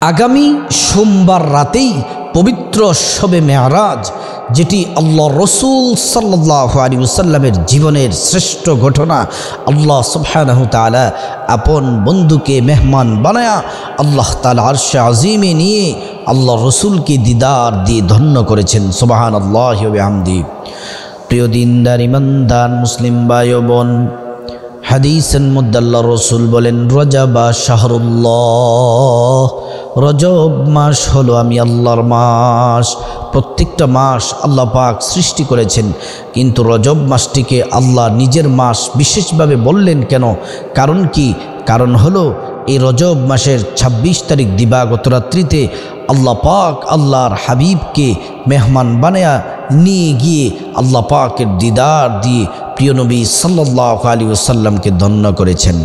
আগামী সোমবার রাতেই পবিত্র শবে মেরাজ, যেটি আল্লাহ রসুল সাল্লাল্লাহু আলাইহি ওয়াসাল্লামের জীবনের শ্রেষ্ঠ ঘটনা। আল্লাহ সুবহানাহু তাআলা আপন বন্ধুকে মেহমান বানায়া আল্লাহ তাআলা আরশে আজিমে নিয়ে আল্লাহ রসুলকে দিদার দিয়ে ধন্য করেছেন। সুবহানাল্লাহি ওয়া বিহামদিহি। প্রিয় দিনদার ইমানদার মুসলিম ভাই ও বোন, হাদিসের মধ্যে আল্লাহ রসুল বলেন, রজবা শাহরুল্লাহ, রজব মাস হলো আমি আল্লাহর মাস। প্রত্যেকটা মাস আল্লাহ পাক সৃষ্টি করেছেন, কিন্তু রজব মাসটিকে আল্লাহ নিজের মাস বিশেষভাবে বললেন কেন? কারণ কি? কারণ হলো এই রজব মাসের ২৬ তারিখ দিবাগত রাত্রিতে আল্লাহ পাক আল্লাহর হাবিবকে মেহমান বানায়া নিয়ে গিয়ে আল্লাহ পাকের দিদার দিয়ে প্রিয় নবী সাল্লাল্লাহু আলাইহি ওয়াসাল্লামকে ধন্য করেছেন।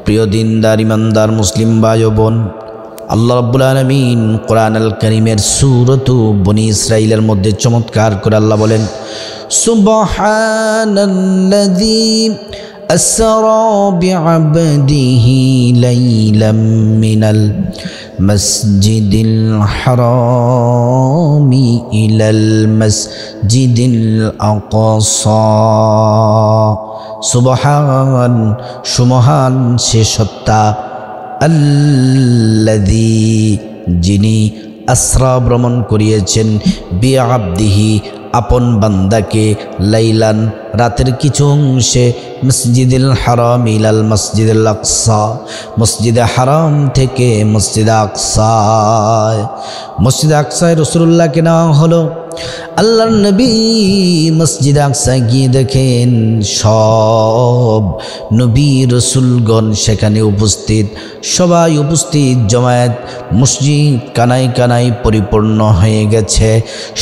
প্রিয় দিনদার ইমানদার মুসলিম ভাই ও বোন, আল্লাহ রাব্বুল আলামিন কোরআন আল কারীমের সূরাতু বনী ইসরাঈলের মধ্যে চমৎকার করে আল্লাহ বলেন, সুবহানাল্লাযী আসরা বিআবদিহি লাইলাম মিনাল মসজিদিল হারামি ইলাল মসজিদিল আকসা। সুবহান, সুমহান সে সত্তা, আল্লাযী যিনি আসরা ভ্রমণ করিয়েছেন, বিআবদিহি আপন বান্দাকে, লাইলান রাতের কিছু অংশে, মসজিদুল হারাম ইলাল মসজিদুল আকসা মসজিদে হারাম থেকে মসজিদে আকসায়। মসজিদে আকসায় রাসূলুল্লাহকে নেওয়া হলো। আল্লাহর নবী মসজিদে আকসায় গিয়ে দেখেন সব নবী রসুলগণ সেখানে উপস্থিত, সবাই উপস্থিত, জমায়েত, মসজিদ কানায় কানায় পরিপূর্ণ হয়ে গেছে।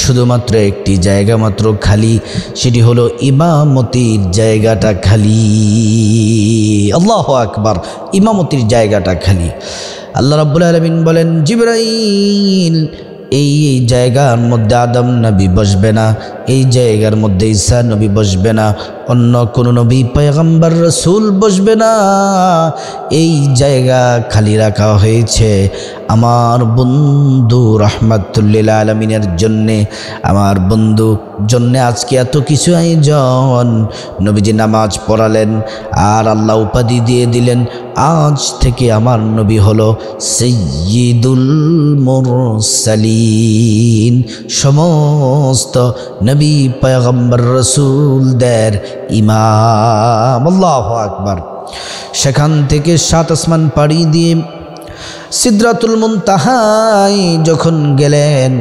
শুধুমাত্র একটি জায়গা মাত্র খালি, সেটি হলো ইমামতির জায়গাটা খালি। আল্লাহু আকবার, ইমামতির জায়গাটা খালি। আল্লাহ রাব্বুল আলামিন বলেন, জিবরাইল এই জায়গার মধ্যে আদম নবী বসবে না, এই জায়গার মধ্যে ঈসা নবী বসবে না, অন্য কোনো নবী পয়গম্বর রসুল বসবে না। এই জায়গা খালি রাখা হয়েছে আমার বন্ধু রাহমাতুল্লিল আলামিনের জন্যে। আমার বন্ধু জন্যে আজকে এত কিছু আয়োজন। নবীজি নামাজ পড়ালেন আর আল্লাহ উপাধি দিয়ে দিলেন, আজ থেকে আমার নবী হলো সাইয়্যিদুল মুরসালিন, সমস্ত নবী পয়গম্বর রসুলদের ইমাম। আল্লাহু আকবার। সেখান থেকে ৭ আসমান পাড়ি দিয়ে সিদরাতুল মুনতাহায় যখন গেলেন,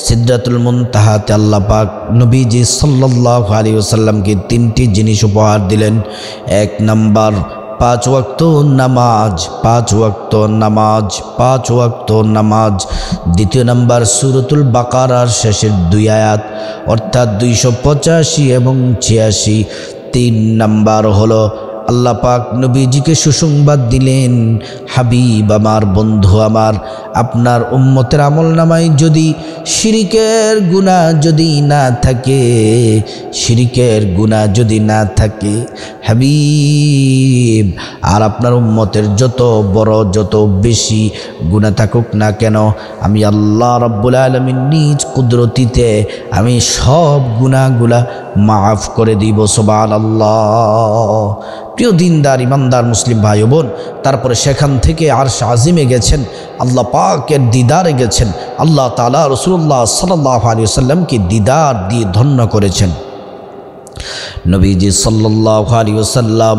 সিদরাতুল মুনতাহাতে আল্লাহ পাক নবীজি সাল্লাল্লাহু আলাইহি ওয়াসাল্লামকে ৩টি জিনিস উপহার দিলেন। ১ নাম্বার ৫ ওয়াক্ত নামাজ, ৫ ওয়াক্ত নামাজ, ৫ ওয়াক্ত নামাজ। ২য় নাম্বার সূরাতুল বাকারার শেষের ২ আয়াত, অর্থাৎ ২৮৫ এবং ৮৬। ৩ নাম্বার হলো আল্লাহ পাক নবীজিকে সুসংবাদ দিলেন, হাবিব আমার, বন্ধু আমার, আপনার উম্মতের আমলনামায় যদি শিরিকের গুনাহ যদি না থাকে, শিরিকের গুনাহ যদি না থাকে হাবিব, আর আপনার উম্মতের যত বড় যত বেশি গুনাহ থাকুক না কেন, আমি আল্লাহ রাব্বুল আলামিন নিজ কুদরতিতে আমি সব গুনাহগুলা মাফ করে দিব। সুবহানাল্লাহ। প্রিয় দিনদার ইমানদার মুসলিম ভাই ও বোন, তারপরে সেখান থেকে আরশ আজিমে গেছেন, আল্লাহ পাকের দিদারে গেছেন। আল্লাহ তাআলা রাসূলুল্লাহ সাল্লাল্লাহু আলাইহি ওয়াসাল্লামকে দিদার দিয়ে ধন্য করেছেন। নবীজি সাল্লাল্লাহু আলাইহি ওয়াসাল্লাম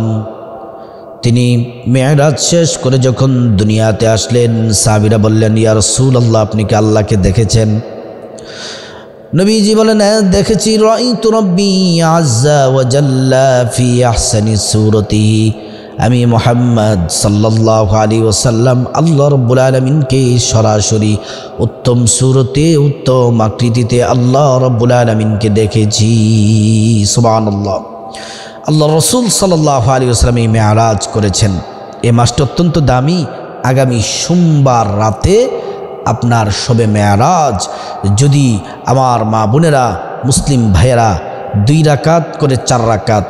তিনি মেরাজ শেষ করে যখন দুনিয়াতে আসলেন, সাহাবীরা বললেন, ইয়া রাসূলুল্লাহ, আপনি কি আল্লাহকে দেখেছেন? নবীজি বলেন, দেখেছি। রাআইতু রাব্বি আযজা ওয়া জাল্লা ফি আহসানি সূরাতিহি, আমি মুহাম্মদ সাল্লাল্লাহু আলাইহি ওয়াসাল্লাম আল্লাহ রাব্বুল আলামিনকে সরাসরি উত্তম সূরতে উত্তম আকৃতিতে আল্লাহ রাব্বুল আলামিনকে দেখেছি। সুবহানাল্লাহ। আল্লাহ রাসূল সাল্লাল্লাহু আলাইহি ওয়াসাল্লাম এই মেরাজ করেছেন। এই মাসটি অত্যন্ত দামি। আগামী সোমবার রাতে আপনার শবে মেরাজ, যদি আমার মা বোনেরা মুসলিম ভাইয়েরা 2 রাকাত করে 4 রাকাত,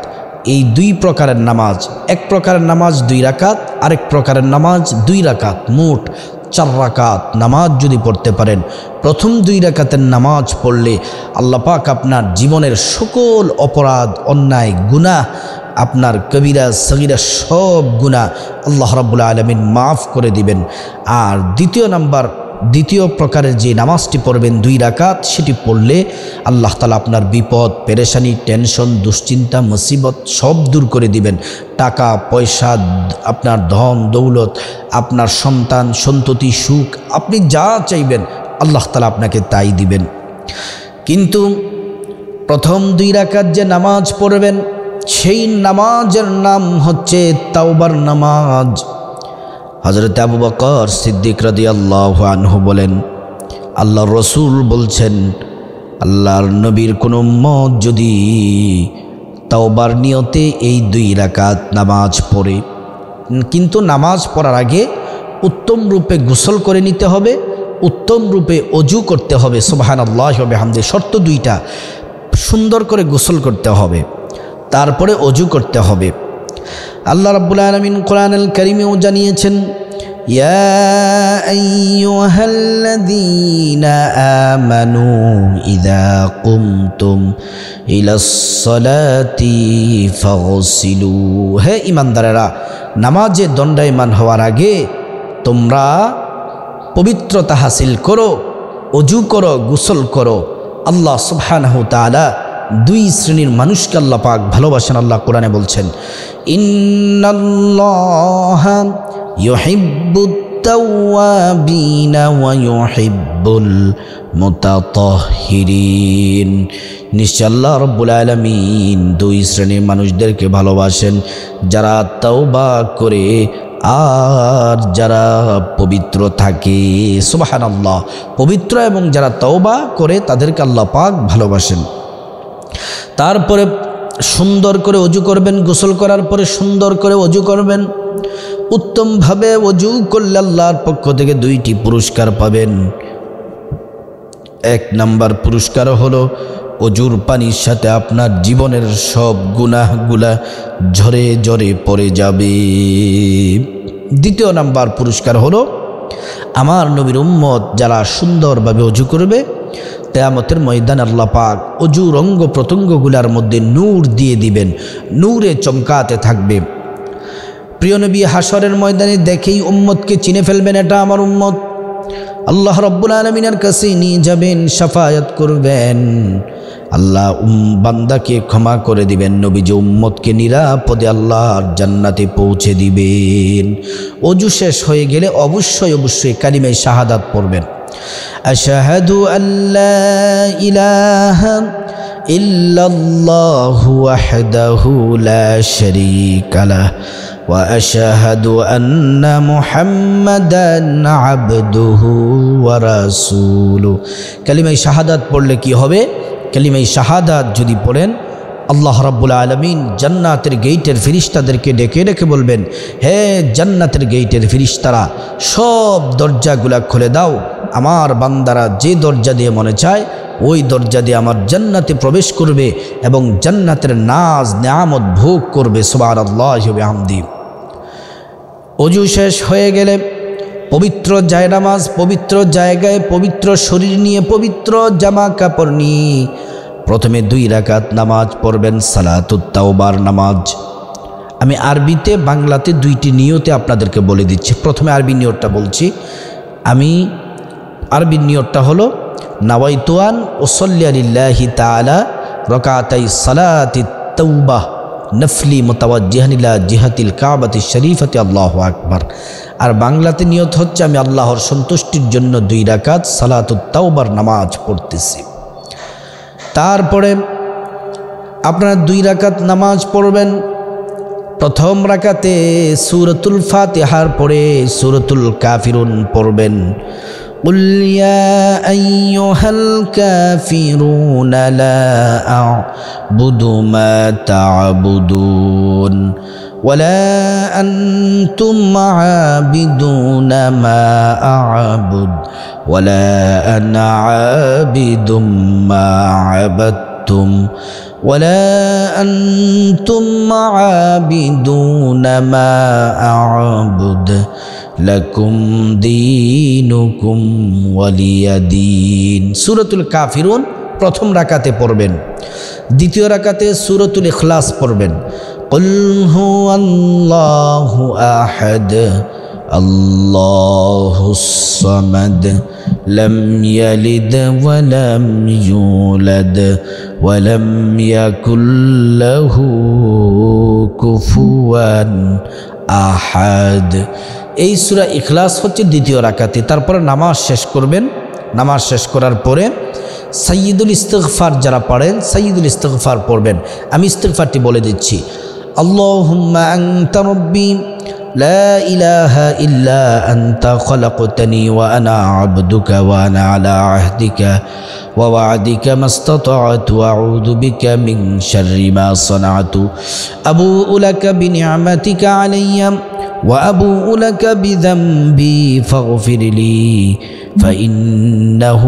এই 2 প্রকারের নামাজ, এক প্রকারের নামাজ 2 রাকাত, আরেক প্রকারের নামাজ 2 রাকাত, মোট 4 রাকাত নামাজ যদি পড়তে পারেন, প্রথম 2 রাকাতের নামাজ পড়লে আল্লাহ পাক আপনার জীবনের সকল অপরাধ, অন্যায়, গুনাহ, আপনার কবিরা সগীরা সব গুনাহ আল্লাহ রাব্বুল আলামিন মাফ করে দিবেন। আর দ্বিতীয় প্রকারের যে নামাজটি পড়বেন 2 রাকাত, সেটি পড়লে আল্লাহ তাআলা আপনার বিপদ, পেরেশানি, টেনশন, দুশ্চিন্তা, মুসিবত সব দূর করে দিবেন। টাকা পয়সা, আপনার ধন দৌলত, আপনার সন্তান সন্ততি, সুখ, আপনি যা চাইবেন আল্লাহ তাআলা আপনাকে তাই দিবেন। কিন্তু প্রথম 2 রাকাত যে নামাজ পড়বেন সেই নামাজের নাম হচ্ছে তাওবার নামাজ। হযরত আবু বকর সিদ্দিক রাদিয়াল্লাহু আনহু বলেন, আল্লাহর রাসূল বলছেন, আল্লাহর নবীর কোন উম্মত যদি তাওবার নিয়তে এই 2 রাকাত নামাজ পড়ে, কিন্তু নামাজ পড়ার আগে উত্তম রূপে গোসল করে নিতে হবে, উত্তম রূপে ওযু করতে হবে, সুবহানাল্লাহি ওয়া বিহামদিহি, শর্ত 2টা, সুন্দর করে গোসল করতে হবে, তারপরে ওযু করতে হবে। আল্লাহ রাব্বুল আলামিন কোরআনুল কারীমেও জানিয়েছেন, ইয়া আইয়ুহাল্লাযীনা আমানু ইযা কুমতুম ইলাস সালাতি ফাগসিলু, হে ঈমানদারেরা, নামাজে দণ্ডায়মান হওয়ার আগে তোমরা পবিত্রতা হাসিল করো, ওযু করো, গোসল করো। আল্লাহ সুবহানাহু ওয়া তাআলা 2 শ্রেণীর মানুষকে আল্লাহ পাক ভালোবাসেন। আল্লাহ কোরআনে বলছেন, ইন্নাল্লাহা ইউহিব্বুত তাওয়াবিনা ওয়া ইউহিব্বুল মুতাতাহহিরিন, নিশ্চয় আল্লাহ রাব্বুল আলামিন 2 শ্রেণীর মানুষদেরকে ভালোবাসেন, যারা তওবা করে আর যারা পবিত্র থাকে। সুবহানাল্লাহ, পবিত্র এবং যারা তওবা করে তাদেরকে আল্লাহ পাক ভালোবাসেন। তারপরে সুন্দর করে ওযু করবেন, গোসল করার পরে সুন্দর করে ওযু করবেন। উত্তমভাবে ওযু করলে আল্লাহর পক্ষ থেকে 2টি পুরস্কার পাবেন। 1 নাম্বার পুরস্কার হলো ওযুর পানির সাথে আপনার জীবনের সব গুনাহগুলা ঝরে ঝরে পড়ে যাবে। 2 নাম্বার পুরস্কার হলো আমার নবীর উম্মত যারা সুন্দরভাবে ওযু করবে, কিয়ামতের ময়দানে আল্লাহ পাক ওযুর অঙ্গ প্রত্যঙ্গগুলোর মধ্যে নূর দিয়ে দিবেন, নূরে চমকাতে থাকবে। প্রিয় নবী হাসরের ময়দানে দেখেই উম্মতকে চিনে ফেলবেন, এটা আমার উম্মত। আল্লাহ রাব্বুল আলামিনের কাছে নিয়ে যাবেন, শাফায়াত করবেন, আল্লাহ বান্দাকে ক্ষমা করে দিবেন, নবীজি উম্মতকে নিরাপদে আল্লাহর জান্নাতে পৌঁছে দিবেন। ওযু শেষ হয়ে গেলে অবশ্যই কালিমায়ে শাহাদাত পড়বেন। আশহাদু আল্লা ইলাহা ইল্লাল্লাহু ওয়াহদাহু লা শারীকা লাহু ওয়া আশহাদু আন্না মুহাম্মাদান আবদুহু ওয়া রাসূলুহু। কালিমায়ে শাহাদাত পড়লে কি হবে? কালিমায়ে শাহাদাত যদি পড়েন, আল্লাহ রাব্বুল আলামিন জান্নাতের গেটের ফেরেশতাদেরকে ডেকে ডেকে বলবেন, হে জান্নাতের গেটের ফেরেশতারা, সব দরজাগুলা খুলে দাও, আমার বান্দারা যে দরজা দিয়ে মনে চায় ওই দরজা দিয়ে আমার জান্নাতে প্রবেশ করবে এবং জান্নাতের নাজ নেয়ামত ভোগ করবে। সুবহানাল্লাহি ওয়া বিহামদিহি। ওযু শেষ হয়ে গেলে পবিত্র জায়নামাজ, পবিত্র জায়গায়, পবিত্র শরীর নিয়ে, পবিত্র জামা কাপড় নিয়ে প্রথমে 2 রাকাত নামাজ পড়বেন, সালাতুত তাওবার নামাজ। আমি আরবিতে বাংলাতে 2টি নিয়তে আপনাদেরকে বলে দিচ্ছি। প্রথমে আরবি নিয়তটা বলছি। আমি আরবির নিয়তটা হলো, নাওয়াইতু আন উসাল্লি লিল্লাহি তাআলা রাকাতাই সালাতিত তাওবাহ নফলি মুতাওয়াজ্জিহান ইলা জিহাতিল কাবাতি শরীফাতি, আল্লাহু আকবার। আর বাংলাতে নিয়ত হচ্ছে, আমি আল্লাহর সন্তুষ্টির জন্য 2 রাকাত সালাতুত তাওবার নামাজ পড়তেছি। তারপরে আপনারা 2 রাকাত নামাজ পড়বেন। প্রথম রাকাতে সূরাতুল ফাতিহার পরে সূরাতুল কাফিরুন পড়বেন। কুল ইয়া আইয়ুহাল কাফিরুন লা আ'বুদু মা তা'বুদুন ওয়ালা আনতুম আ'বিদুনা মা আ'বুদ ওয়ালা আনা আ'বিদুম মা আ'বাদতুম ولا أنتم عابدون ما أعبد লাকুম দীনুকুম ওয়ালিয়া দীন। সূরাতুল কাফিরুন প্রথম রাকাতে পড়বেন, দ্বিতীয় রাকাতে সূরাতুল ইখলাস পড়বেন। কুল হুয়াল্লাহু আহাদ আল্লাহুস সামাদ লাম ইয়ালিদ ওয়া লাম ইউলাদ ওয়া লাম ইয়াকুল লাহু কুফুয়ান আহাদ। এই সূরা ইখলাস হচ্ছে দ্বিতীয় রাকাতে। তারপরে নামাজ শেষ করবেন। নামাজ শেষ করার পরে সাইয়্যিদুল ইস্তিগফার যারা পড়েন সাইয়্যিদুল ইস্তিগফার পড়বেন। আমি ইস্তিগফারটি বলে দিচ্ছি। আল্লাহুম্মা আনতা রাব্বি লা ইলাহা ইল্লা আনতা খলাকতানি ওয়া আনা আবদুকা ওয়া আনা আলা আহদিকা ওয়া ওয়া'দিকা মাস্তাতা'তু আউযু বিকা মিন শাররি মা সানা'তু আবু'ু লাকা বিনি'মাতিকা আলাইয়া ওয়া আবু'ু লাকা বিযামবি ফাগফির লি فإنه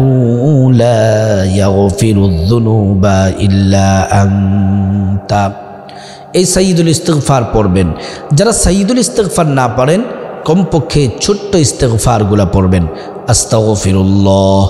لا يغفر الذنوب إلا أنت। এই সাইয়্যিদুল ইস্তিগফার পড়বেন। যারা সাইয়্যিদুল ইস্তিগফার না পারেন কমপক্ষে ছোট্ট ইস্তিগফারগুলো পড়বেন। আস্তাগফিরুল্লাহ